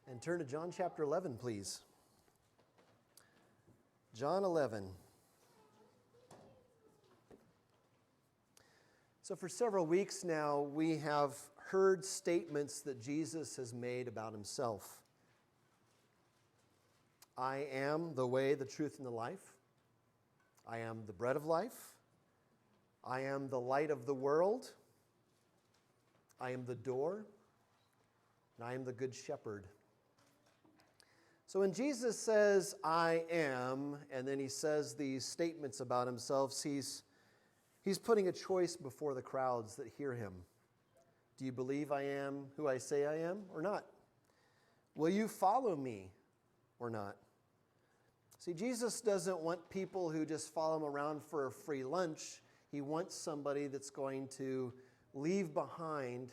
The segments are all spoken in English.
And turn to John chapter 11, please. John 11. So for several weeks now, we have heard statements that Jesus has made about himself. I am the way, the truth, and the life. I am the bread of life. I am the light of the world. I am the door. And I am the good shepherd. So when Jesus says, I am, and then he says these statements about himself, he's putting a choice before the crowds that hear him. Do you believe I am who I say I am or not? Will you follow me or not? See, Jesus doesn't want people who just follow him around for a free lunch. He wants somebody that's going to leave behind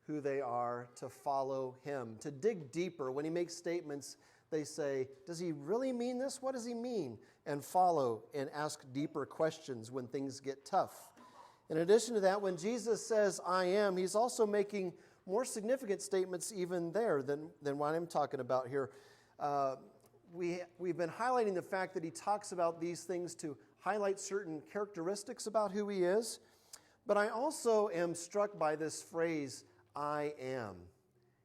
who they are to follow him, to dig deeper. When he makes statements, they say, does he really mean this? What does he mean? And follow and ask deeper questions when things get tough. In addition to that, when Jesus says, I am, he's also making more significant statements even there than what I'm talking about here. We've been highlighting the fact that he talks about these things to highlight certain characteristics about who he is. But I also am struck by this phrase, I am.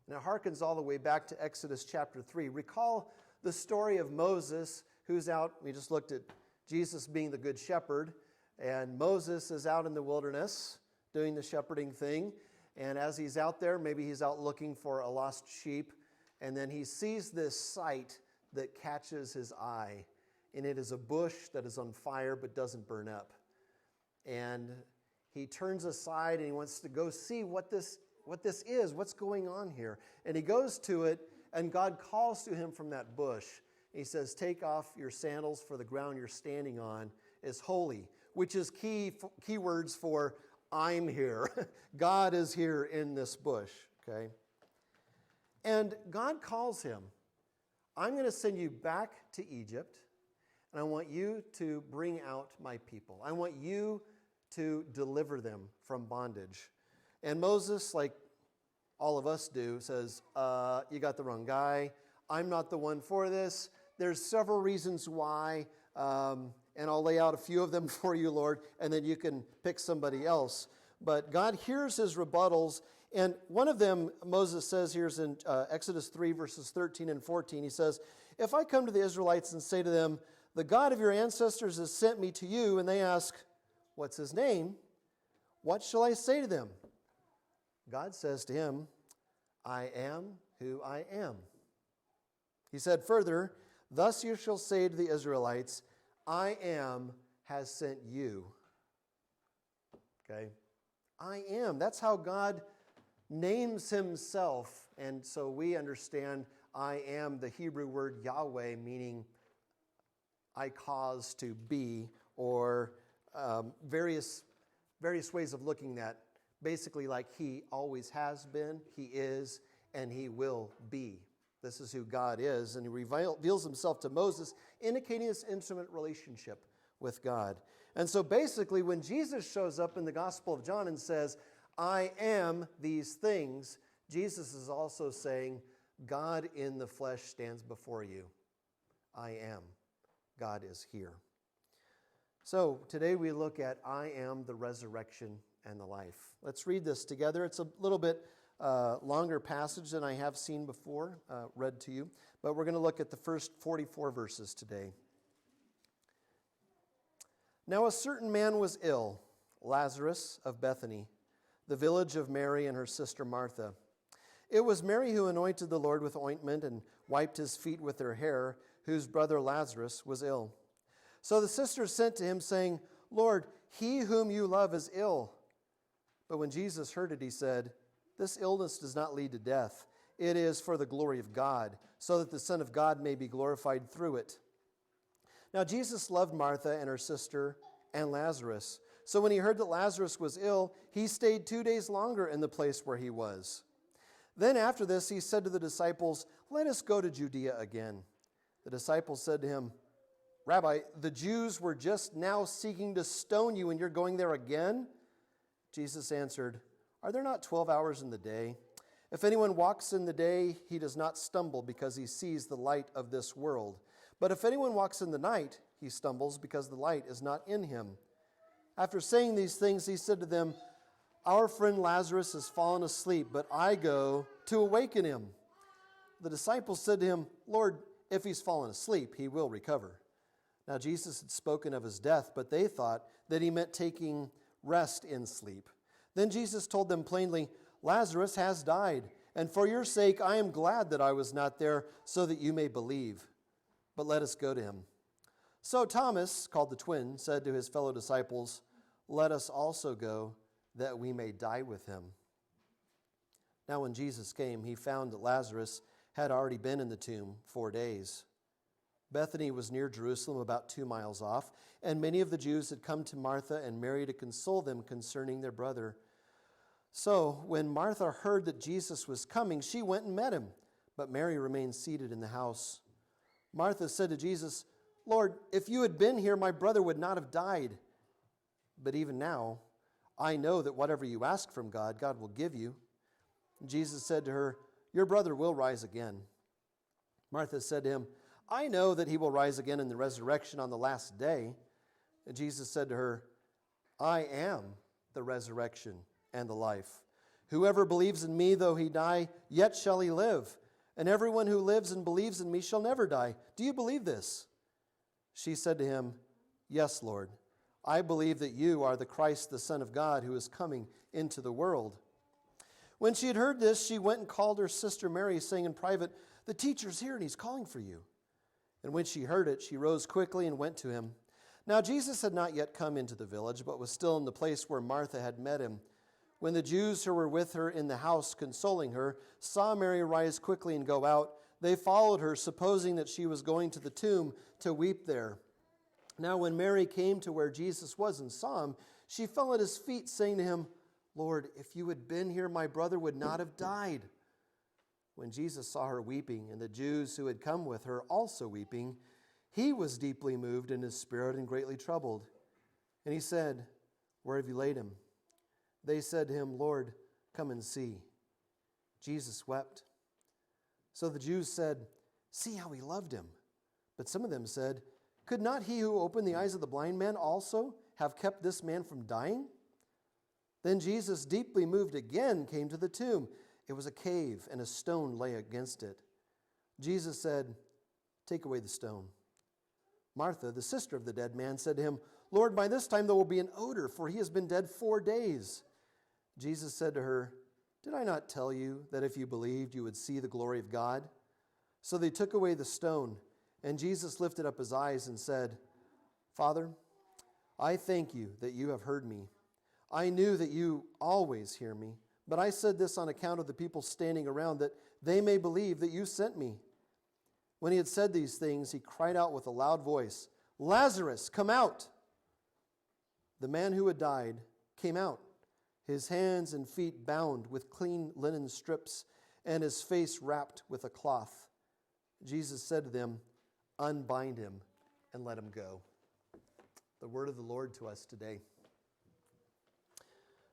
And it harkens all the way back to Exodus chapter 3. Recall the story of Moses, who's out. We just looked at Jesus being the good shepherd. And Moses is out in the wilderness doing the shepherding thing. And as he's out there, maybe he's out looking for a lost sheep. And then he sees this sight that catches his eye. And it is a bush that is on fire but doesn't burn up. And he turns aside and he wants to go see what this is, what's going on here. And he goes to it, and God calls to him from that bush. He says, take off your sandals, for the ground you're standing on is holy, which is key words for I'm here. God is here in this bush, okay? And God calls him, I'm going to send you back to Egypt, and I want you to bring out my people. I want you to deliver them from bondage. And Moses, like all of us do, says, you got the wrong guy. I'm not the one for this. There's several reasons why, and I'll lay out a few of them for you, Lord, and then you can pick somebody else. But God hears his rebuttals, and one of them, Moses says here is in Exodus 3, verses 13 and 14. He says, if I come to the Israelites and say to them, the God of your ancestors has sent me to you, and they ask, what's his name? What shall I say to them? God says to him, I am who I am. He said further, thus you shall say to the Israelites, I am has sent you. Okay? I am. That's how God names himself. And so we understand I am the Hebrew word Yahweh, meaning I cause to be, or various ways of looking at basically like he always has been, he is, and he will be. This is who God is, and he reveals himself to Moses, indicating this intimate relationship with God. And so basically when Jesus shows up in the Gospel of John and says, I am these things, Jesus is also saying, God in the flesh stands before you. I am. God is here. So today we look at I am the resurrection and the life. Let's read this together. It's a little bit longer passage than I have seen before, read to you. But we're going to look at the first 44 verses today. Now a certain man was ill, Lazarus of Bethany, the village of Mary and her sister Martha. It was Mary who anointed the Lord with ointment and wiped his feet with her hair, whose brother Lazarus was ill. So the sisters sent to him, saying, Lord, he whom you love is ill. But when Jesus heard it, he said, this illness does not lead to death. It is for the glory of God, so that the Son of God may be glorified through it. Now Jesus loved Martha and her sister and Lazarus. So when he heard that Lazarus was ill, he stayed 2 days longer in the place where he was. Then after this, he said to the disciples, let us go to Judea again. The disciples said to him, Rabbi, the Jews were just now seeking to stone you, and you're going there again? Jesus answered, are there not 12 hours in the day? If anyone walks in the day, he does not stumble because he sees the light of this world. But if anyone walks in the night, he stumbles because the light is not in him. After saying these things, he said to them, Our friend Lazarus has fallen asleep, but I go to awaken him. The disciples said to him, Lord, if he's fallen asleep, he will recover. Now Jesus had spoken of his death, but they thought that he meant taking rest in sleep. Then Jesus told them plainly, Lazarus has died, and for your sake I am glad that I was not there, so that you may believe. But let us go to him. So Thomas, called the twin, said to his fellow disciples, Let us also go, that we may die with him. Now when Jesus came, he found that Lazarus had already been in the tomb 4 days. Bethany was near Jerusalem, about 2 miles off, and many of the Jews had come to Martha and Mary to console them concerning their brother. So when Martha heard that Jesus was coming, she went and met him, but Mary remained seated in the house. Martha said to Jesus, Lord, if you had been here, my brother would not have died. But even now, I know that whatever you ask from God, God will give you. Jesus said to her, Your brother will rise again. Martha said to him, I know that he will rise again in the resurrection on the last day. And Jesus said to her, I am the resurrection and the life. Whoever believes in me, though he die, yet shall he live. And everyone who lives and believes in me shall never die. Do you believe this? She said to him, Yes, Lord. I believe that you are the Christ, the Son of God, who is coming into the world. When she had heard this, she went and called her sister Mary, saying in private, The teacher's here, and he's calling for you. And when she heard it, she rose quickly and went to him. Now Jesus had not yet come into the village, but was still in the place where Martha had met him. When the Jews who were with her in the house, consoling her, saw Mary rise quickly and go out, they followed her, supposing that she was going to the tomb to weep there. Now when Mary came to where Jesus was and saw him, she fell at his feet, saying to him, Lord, if you had been here, my brother would not have died. When Jesus saw her weeping, and the Jews who had come with her also weeping, he was deeply moved in his spirit and greatly troubled. And he said, Where have you laid him? They said to him, Lord, come and see. Jesus wept. So the Jews said, See how he loved him. But some of them said, Could not he who opened the eyes of the blind man also have kept this man from dying? Then Jesus, deeply moved again, came to the tomb. It was a cave, and a stone lay against it. Jesus said, Take away the stone. Martha, the sister of the dead man, said to him, Lord, by this time there will be an odor, for he has been dead 4 days. Jesus said to her, Did I not tell you that if you believed, you would see the glory of God? So they took away the stone, and Jesus lifted up his eyes and said, Father, I thank you that you have heard me. I knew that you always hear me, but I said this on account of the people standing around, that they may believe that you sent me. When he had said these things, he cried out with a loud voice, Lazarus, come out! The man who had died came out, his hands and feet bound with clean linen strips, and his face wrapped with a cloth. Jesus said to them, Unbind him and let him go. The word of the Lord to us today.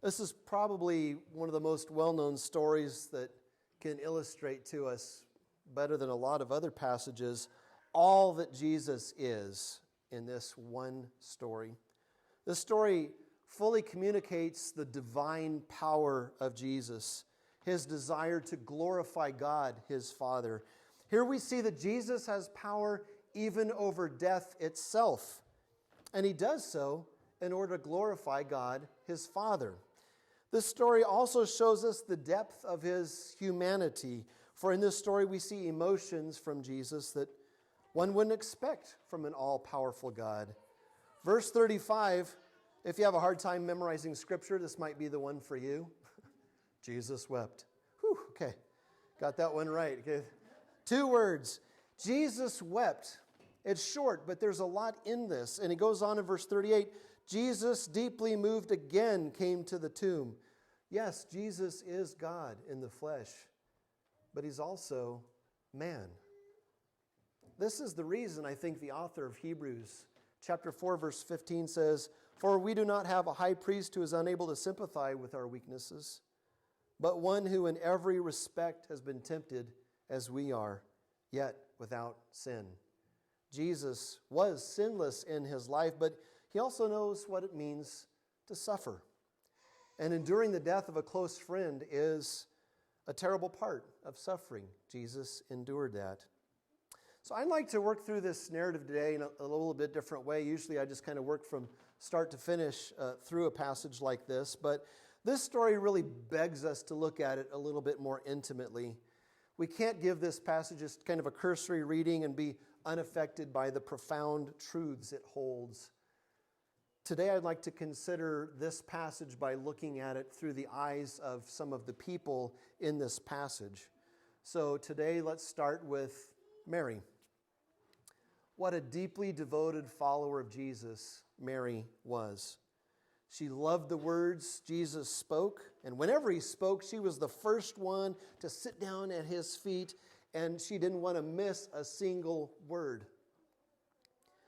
This is probably one of the most well-known stories that can illustrate to us, better than a lot of other passages, all that Jesus is in this one story. This story fully communicates the divine power of Jesus, his desire to glorify God, his Father. Here we see that Jesus has power even over death itself, and he does so in order to glorify God, his Father. This story also shows us the depth of his humanity, for in this story we see emotions from Jesus that one wouldn't expect from an all-powerful God. Verse 35, if you have a hard time memorizing Scripture, this might be the one for you. Jesus wept. Whew, okay, got that one right. Okay. 2 words, Jesus wept. It's short, but there's a lot in this. And he goes on in verse 38, Jesus, deeply moved again, came to the tomb. Yes, Jesus is God in the flesh, but he's also man. This is the reason I think the author of Hebrews chapter 4, verse 15 says, For we do not have a high priest who is unable to sympathize with our weaknesses, but one who in every respect has been tempted as we are, yet without sin. Jesus was sinless in his life, but he also knows what it means to suffer. And enduring the death of a close friend is a terrible part of suffering. Jesus endured that. So I'd like to work through this narrative today in a little bit different way. Usually I just kind of work from start to finish through a passage like this, but this story really begs us to look at it a little bit more intimately. We can't give this passage just kind of a cursory reading and be unaffected by the profound truths it holds. Today I'd like to consider this passage by looking at it through the eyes of some of the people in this passage. So today let's start with Mary. What a deeply devoted follower of Jesus Mary was. She loved the words Jesus spoke, and whenever he spoke, she was the first one to sit down at his feet, and she didn't want to miss a single word.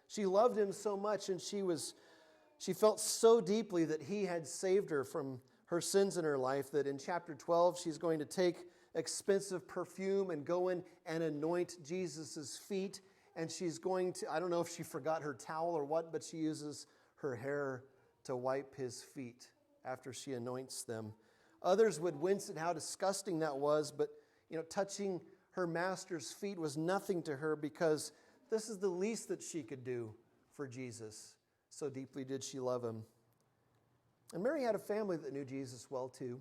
She loved him so much, and she felt so deeply that he had saved her from her sins in her life that in chapter 12, she's going to take expensive perfume and go in and anoint Jesus' feet. And she's going to, I don't know if she forgot her towel or what, but she uses her hair to wipe his feet after she anoints them. Others would wince at how disgusting that was, but touching her master's feet was nothing to her because this is the least that she could do for Jesus. So deeply did she love him. And Mary had a family that knew Jesus well too.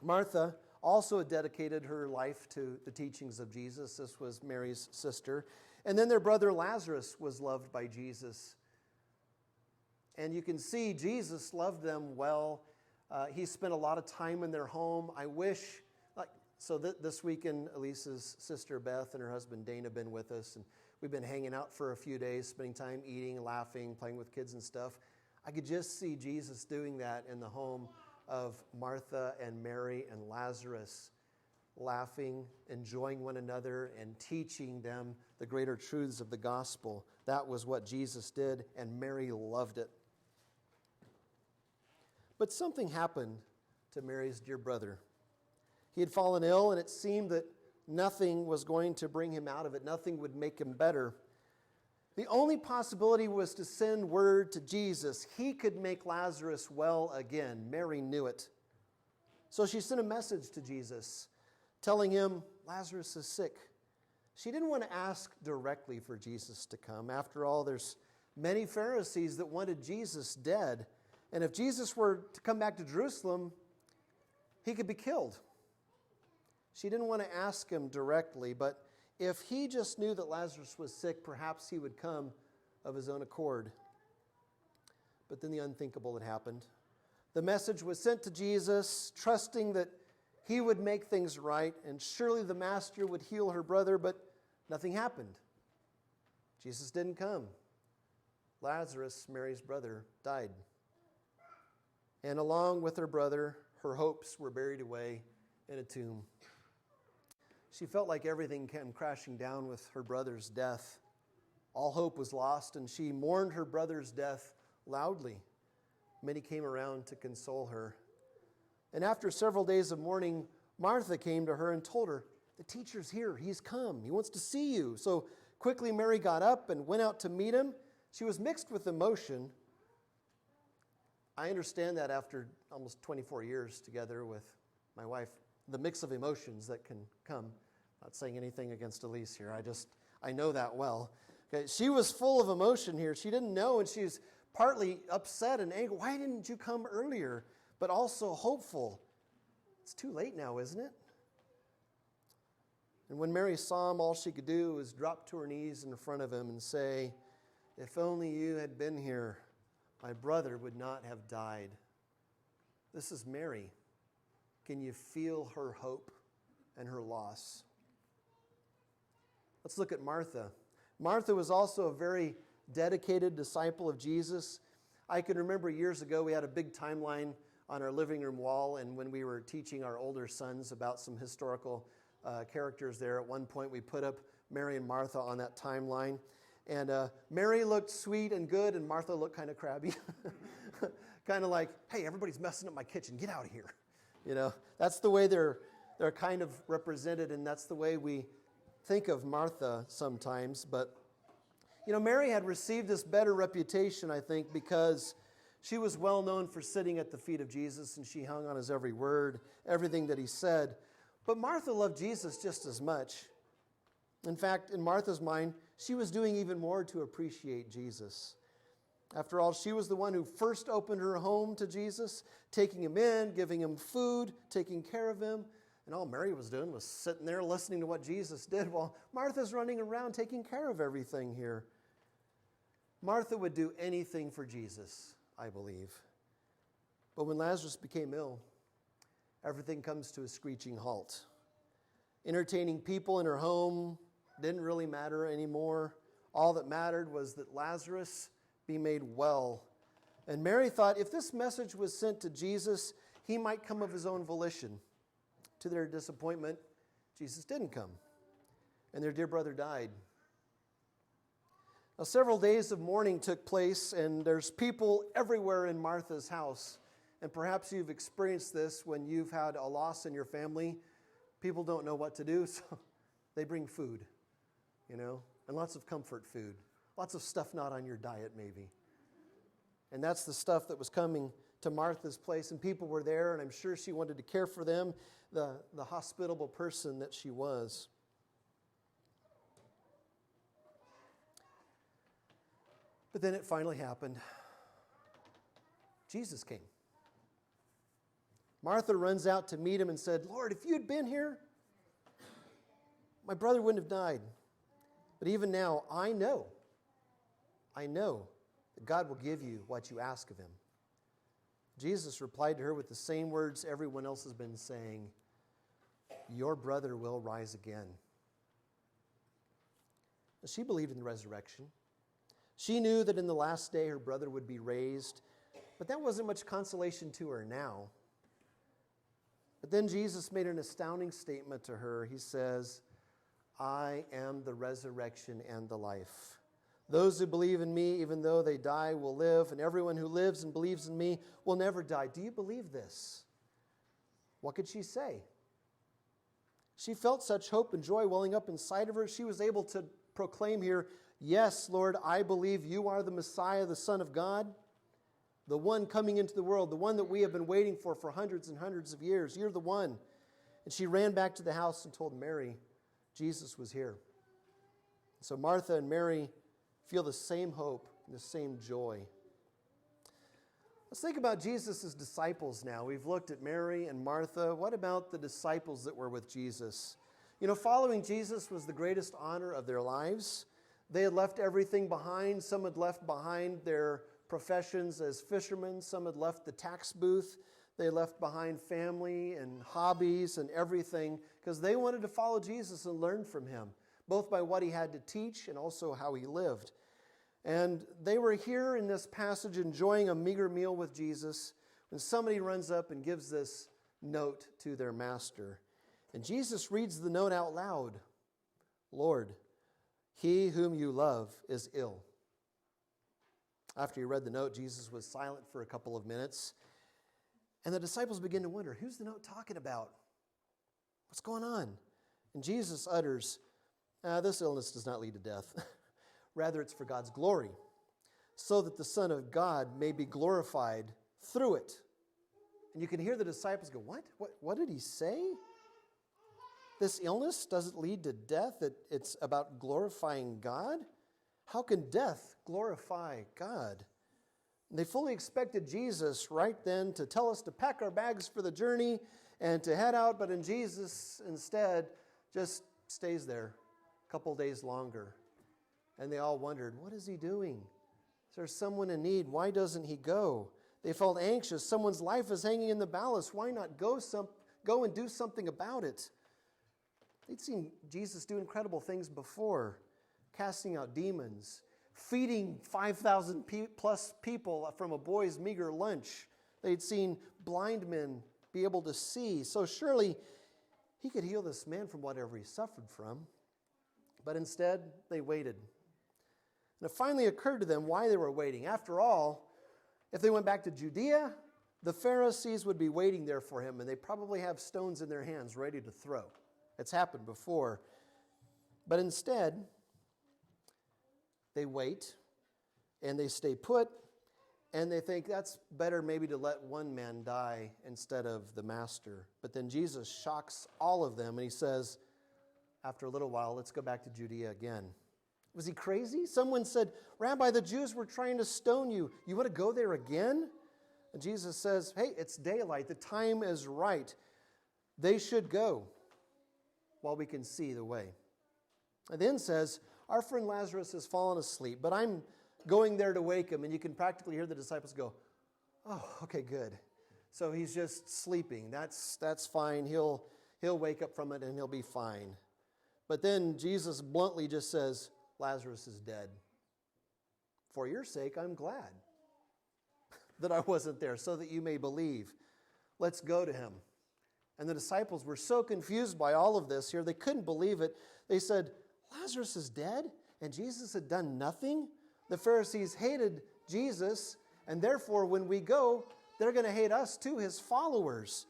Martha also had dedicated her life to the teachings of Jesus. This was Mary's sister. And then their brother Lazarus was loved by Jesus. And you can see Jesus loved them well. He spent a lot of time in their home. I wish, this weekend, Elisa's sister Beth and her husband Dana have been with us. And we've been hanging out for a few days, spending time eating, laughing, playing with kids and stuff. I could just see Jesus doing that in the home of Martha and Mary and Lazarus, laughing, enjoying one another, and teaching them the greater truths of the gospel. That was what Jesus did, and Mary loved it. But something happened to Mary's dear brother. He had fallen ill, and it seemed that nothing was going to bring him out of it. Nothing would make him better. The only possibility was to send word to Jesus. He could make Lazarus well again. Mary knew it. So she sent a message to Jesus, telling him Lazarus is sick. She didn't want to ask directly for Jesus to come. After all, there's many Pharisees that wanted Jesus dead. And if Jesus were to come back to Jerusalem, he could be killed. She didn't want to ask him directly, but if he just knew that Lazarus was sick, perhaps he would come of his own accord. But then the unthinkable had happened. The message was sent to Jesus, trusting that he would make things right, and surely the master would heal her brother, but nothing happened. Jesus didn't come. Lazarus, Mary's brother, died. And along with her brother, her hopes were buried away in a tomb. She felt like everything came crashing down with her brother's death. All hope was lost, and she mourned her brother's death loudly. Many came around to console her. And after several days of mourning, Martha came to her and told her, "The teacher's here. He's come. He wants to see you." So quickly Mary got up and went out to meet him. She was mixed with emotion. I understand that after almost 24 years together with my wife, the mix of emotions that can come. Not saying anything against Elise here. I know that well. Okay, she was full of emotion here. She didn't know, and she was partly upset and angry. Why didn't you come earlier? But also hopeful. It's too late now, isn't it? And when Mary saw him, all she could do was drop to her knees in front of him and say, "If only you had been here, my brother would not have died." This is Mary. Can you feel her hope and her loss? Let's look at Martha. Martha was also a very dedicated disciple of Jesus. I can remember years ago we had a big timeline on our living room wall, and when we were teaching our older sons about some historical characters there, at one point we put up Mary and Martha on that timeline. And Mary looked sweet and good, and Martha looked kind of crabby. Kind of like, "Hey, everybody's messing up my kitchen. Get out of here." That's the way they're kind of represented, and that's the way we think of Martha sometimes. But, Mary had received this better reputation, I think, because she was well known for sitting at the feet of Jesus, and she hung on his every word, everything that he said. But Martha loved Jesus just as much. In fact, in Martha's mind, she was doing even more to appreciate Jesus. After all, she was the one who first opened her home to Jesus, taking him in, giving him food, taking care of him. And all Mary was doing was sitting there listening to what Jesus did while Martha's running around taking care of everything here. Martha would do anything for Jesus, I believe. But when Lazarus became ill, everything comes to a screeching halt. Entertaining people in her home didn't really matter anymore. All that mattered was that Lazarus be made well. And Mary thought if this message was sent to Jesus, he might come of his own volition. To their disappointment, Jesus didn't come, and their dear brother died. Now, several days of mourning took place, and there's people everywhere in Martha's house. And perhaps you've experienced this when you've had a loss in your family. People don't know what to do, so they bring food, and lots of comfort food. Lots of stuff not on your diet, maybe. And that's the stuff that was coming to Martha's place, and people were there, and I'm sure she wanted to care for them, the hospitable person that she was. But then it finally happened. Jesus came. Martha runs out to meet him and said, "Lord, if you'd been here, my brother wouldn't have died. But even now, I know that God will give you what you ask of him." Jesus replied to her with the same words everyone else has been saying, "Your brother will rise again." She believed in the resurrection. She knew that in the last day her brother would be raised, but that wasn't much consolation to her now. But then Jesus made an astounding statement to her. He says, "I am the resurrection and the life. Those who believe in me, even though they die, will live, and everyone who lives and believes in me will never die." Do you believe this? What could she say? She felt such hope and joy welling up inside of her. She was able to proclaim here, "Yes, Lord, I believe you are the Messiah, the Son of God, the one coming into the world, the one that we have been waiting for hundreds and hundreds of years. You're the one." And she ran back to the house and told Mary Jesus was here. So Martha and Mary feel the same hope and the same joy. Let's think about Jesus' disciples now. We've looked at Mary and Martha. What about the disciples that were with Jesus? Following Jesus was the greatest honor of their lives. They had left everything behind. Some had left behind their professions as fishermen. Some had left the tax booth. They left behind family and hobbies and everything because they wanted to follow Jesus and learn from him, both by what he had to teach and also how he lived. And they were here in this passage enjoying a meager meal with Jesus when somebody runs up and gives this note to their master. And Jesus reads the note out loud. "Lord, he whom you love is ill." After he read the note, Jesus was silent for a couple of minutes. And the disciples begin to wonder, who's the note talking about? What's going on? And Jesus utters, "This illness does not lead to death. Rather, it's for God's glory, so that the Son of God may be glorified through it." And you can hear the disciples go, What did he say? This illness doesn't lead to death. It's about glorifying God? How can death glorify God? And they fully expected Jesus right then to tell us to pack our bags for the journey and to head out, but in Jesus instead just stays there a couple days longer. And they all wondered, what is he doing? Is there someone in need? Why doesn't he go? They felt anxious. Someone's life is hanging in the balance. Why not go and do something about it? They'd seen Jesus do incredible things before, casting out demons, feeding 5,000 plus people from a boy's meager lunch. They'd seen blind men be able to see. So surely he could heal this man from whatever he suffered from. But instead, they waited. And it finally occurred to them why they were waiting. After all, if they went back to Judea, the Pharisees would be waiting there for him, and they probably have stones in their hands ready to throw. It's happened before. But instead, they wait, and they stay put, and they think that's better maybe to let one man die instead of the master. But then Jesus shocks all of them, and he says, after a little while, let's go back to Judea again. Was he crazy? Someone said, Rabbi, the Jews were trying to stone you. You want to go there again? And Jesus says, hey, it's daylight. The time is right. They should go while we can see the way. And then says, our friend Lazarus has fallen asleep, but I'm going there to wake him. And you can practically hear the disciples go, oh, okay, good. So he's just sleeping. That's fine. He'll wake up from it and he'll be fine. But then Jesus bluntly just says, Lazarus is dead. For your sake, I'm glad that I wasn't there, so that you may believe. Let's go to him. And the disciples were so confused by all of this here, they couldn't believe it. They said, Lazarus is dead, and Jesus had done nothing? The Pharisees hated Jesus, and therefore when we go, they're going to hate us too, his followers.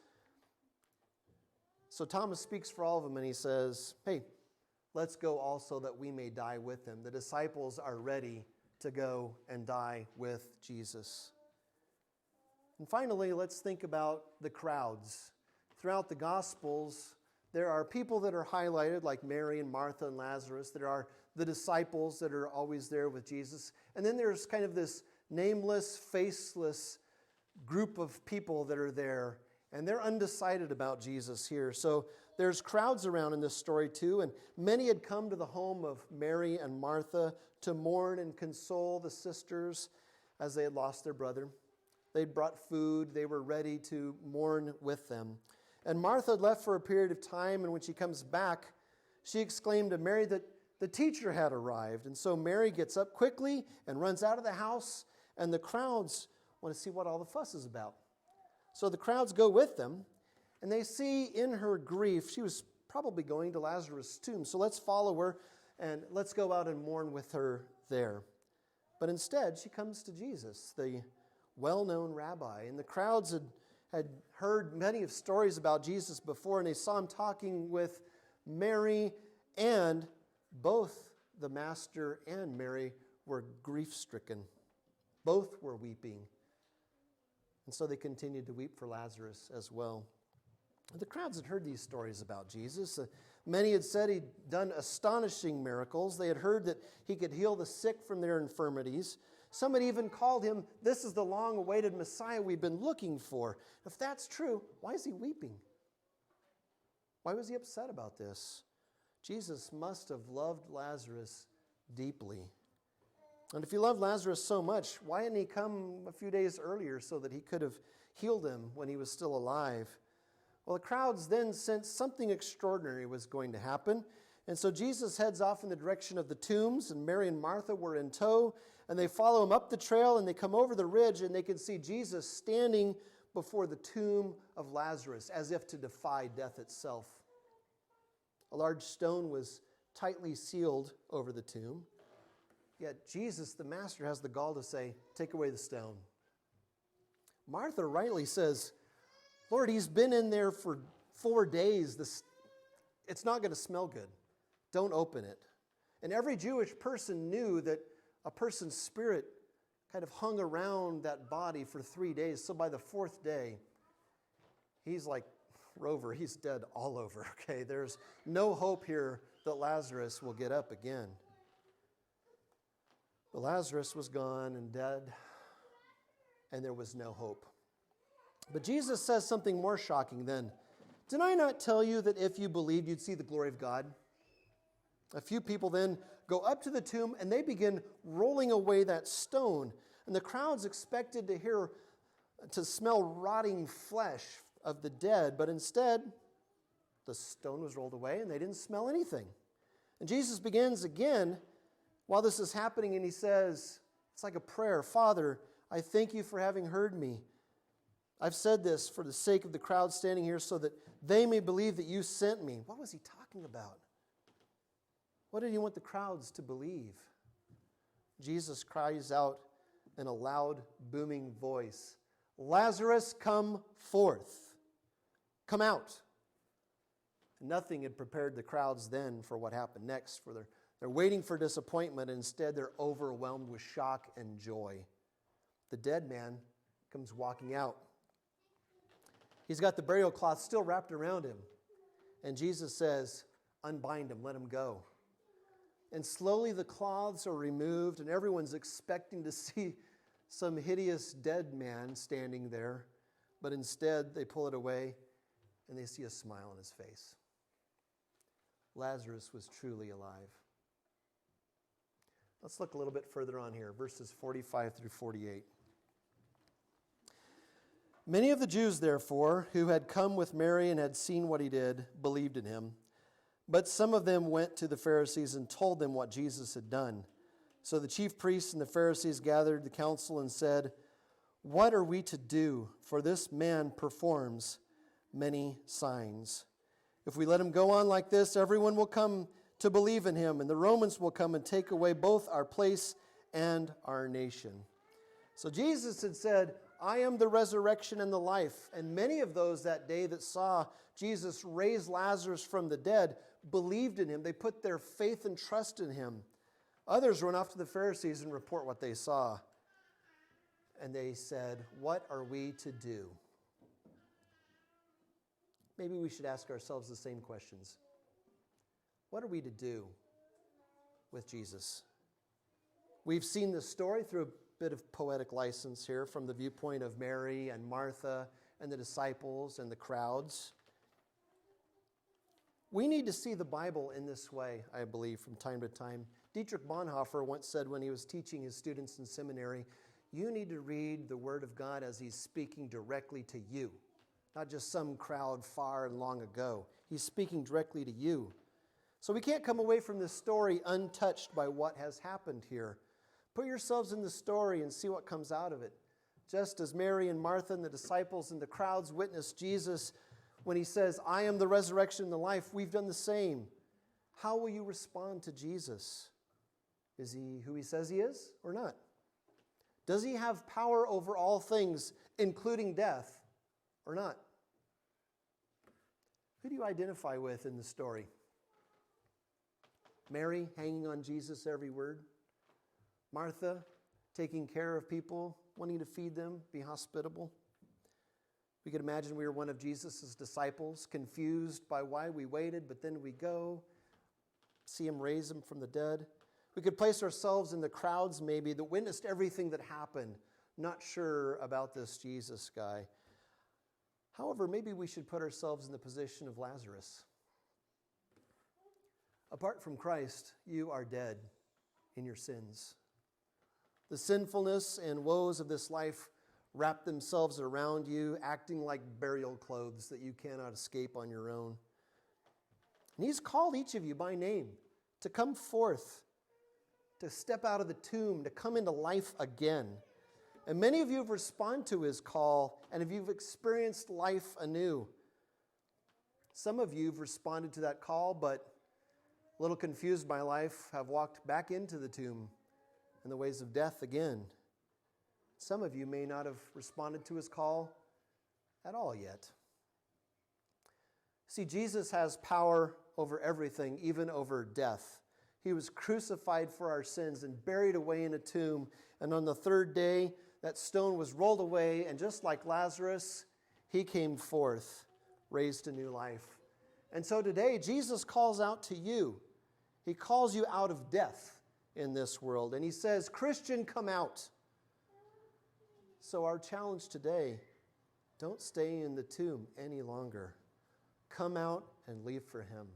So Thomas speaks for all of them, and he says, hey, let's go also that we may die with him. The disciples are ready to go and die with Jesus. And finally, let's think about the crowds. Throughout the Gospels, there are people that are highlighted, like Mary and Martha and Lazarus. There are the disciples that are always there with Jesus. And then there's kind of this nameless, faceless group of people that are there, and they're undecided about Jesus here. So there's crowds around in this story too, and many had come to the home of Mary and Martha to mourn and console the sisters as they had lost their brother. They'd brought food. They were ready to mourn with them. And Martha had left for a period of time, and when she comes back, she exclaimed to Mary that the teacher had arrived. And so Mary gets up quickly and runs out of the house, and the crowds want to see what all the fuss is about. So the crowds go with them, and they see in her grief, she was probably going to Lazarus' tomb. So let's follow her, and let's go out and mourn with her there. But instead, she comes to Jesus, the well-known rabbi. And the crowds had heard many of stories about Jesus before, and they saw him talking with Mary, and both the master and Mary were grief-stricken. Both were weeping. And so they continued to weep for Lazarus as well. The crowds had heard these stories about Jesus. Many had said he'd done astonishing miracles. They had heard that he could heal the sick from their infirmities. Some had even called him, this is the long-awaited Messiah we've been looking for. If that's true, why is he weeping? Why was he upset about this? Jesus must have loved Lazarus deeply. And if he loved Lazarus so much, why didn't he come a few days earlier so that he could have healed him when he was still alive? Well, the crowds then sensed something extraordinary was going to happen. And so Jesus heads off in the direction of the tombs, and Mary and Martha were in tow, and they follow him up the trail, and they come over the ridge, and they can see Jesus standing before the tomb of Lazarus, as if to defy death itself. A large stone was tightly sealed over the tomb. Yet Jesus, the master, has the gall to say, take away the stone. Martha rightly says, Lord, he's been in there for 4 days. It's not going to smell good. Don't open it. And every Jewish person knew that a person's spirit kind of hung around that body for 3 days. So by the 4th day, he's like Rover. He's dead all over, okay? There's no hope here that Lazarus will get up again. But Lazarus was gone and dead, and there was no hope. But Jesus says something more shocking then. Did I not tell you that if you believed, you'd see the glory of God? A few people then go up to the tomb, and they begin rolling away that stone. And the crowds expected to smell rotting flesh of the dead, but instead, the stone was rolled away, and they didn't smell anything. And Jesus begins again while this is happening, and he says, it's like a prayer, Father, I thank you for having heard me. I've said this for the sake of the crowd standing here so that they may believe that you sent me. What was he talking about? What did he want the crowds to believe? Jesus cries out in a loud, booming voice, Lazarus, come forth. Come out. Nothing had prepared the crowds then for what happened next. They're waiting for disappointment. Instead, they're overwhelmed with shock and joy. The dead man comes walking out. He's got the burial cloth still wrapped around him. And Jesus says, unbind him, let him go. And slowly the cloths are removed, and everyone's expecting to see some hideous dead man standing there. But instead, they pull it away, and they see a smile on his face. Lazarus was truly alive. Let's look a little bit further on here, verses 45 through 48. Many of the Jews, therefore, who had come with Mary and had seen what he did, believed in him. But some of them went to the Pharisees and told them what Jesus had done. So the chief priests and the Pharisees gathered the council and said, what are we to do? For this man performs many signs. If we let him go on like this, everyone will come to believe in him, and the Romans will come and take away both our place and our nation. So Jesus had said, I am the resurrection and the life. And many of those that day that saw Jesus raise Lazarus from the dead believed in him. They put their faith and trust in him. Others run off to the Pharisees and report what they saw. And they said, what are we to do? Maybe we should ask ourselves the same questions. What are we to do with Jesus? We've seen the story through a bit of poetic license here from the viewpoint of Mary and Martha and the disciples and the crowds. We need to see the Bible in this way, I believe, from time to time. Dietrich Bonhoeffer once said when he was teaching his students in seminary, you need to read the Word of God as he's speaking directly to you, not just some crowd far and long ago. He's speaking directly to you. So we can't come away from this story untouched by what has happened here. Put yourselves in the story and see what comes out of it. Just as Mary and Martha and the disciples and the crowds witnessed Jesus when he says, I am the resurrection and the life, we've done the same. How will you respond to Jesus? Is he who he says he is or not? Does he have power over all things, including death, or not? Who do you identify with in the story? Mary hanging on Jesus' every word? Martha taking care of people, wanting to feed them, be hospitable? We could imagine we were one of Jesus' disciples, confused by why we waited, but then we go, see him raise him from the dead. We could place ourselves in the crowds maybe that witnessed everything that happened, not sure about this Jesus guy. However, maybe we should put ourselves in the position of Lazarus. Apart from Christ, you are dead in your sins. The sinfulness and woes of this life wrap themselves around you, acting like burial clothes that you cannot escape on your own. And he's called each of you by name to come forth, to step out of the tomb, to come into life again. And many of you have responded to his call, and if you've experienced life anew. Some of you have responded to that call, but a little confused by life, have walked back into the tomb and the ways of death again. Some of you may not have responded to his call at all yet. See, Jesus has power over everything, even over death. He was crucified for our sins and buried away in a tomb. And on the third day, that stone was rolled away, and just like Lazarus, he came forth, raised to new life. And so today, Jesus calls out to you. He calls you out of death in this world. And he says, Christian, come out. So our challenge today, don't stay in the tomb any longer. Come out and live for him.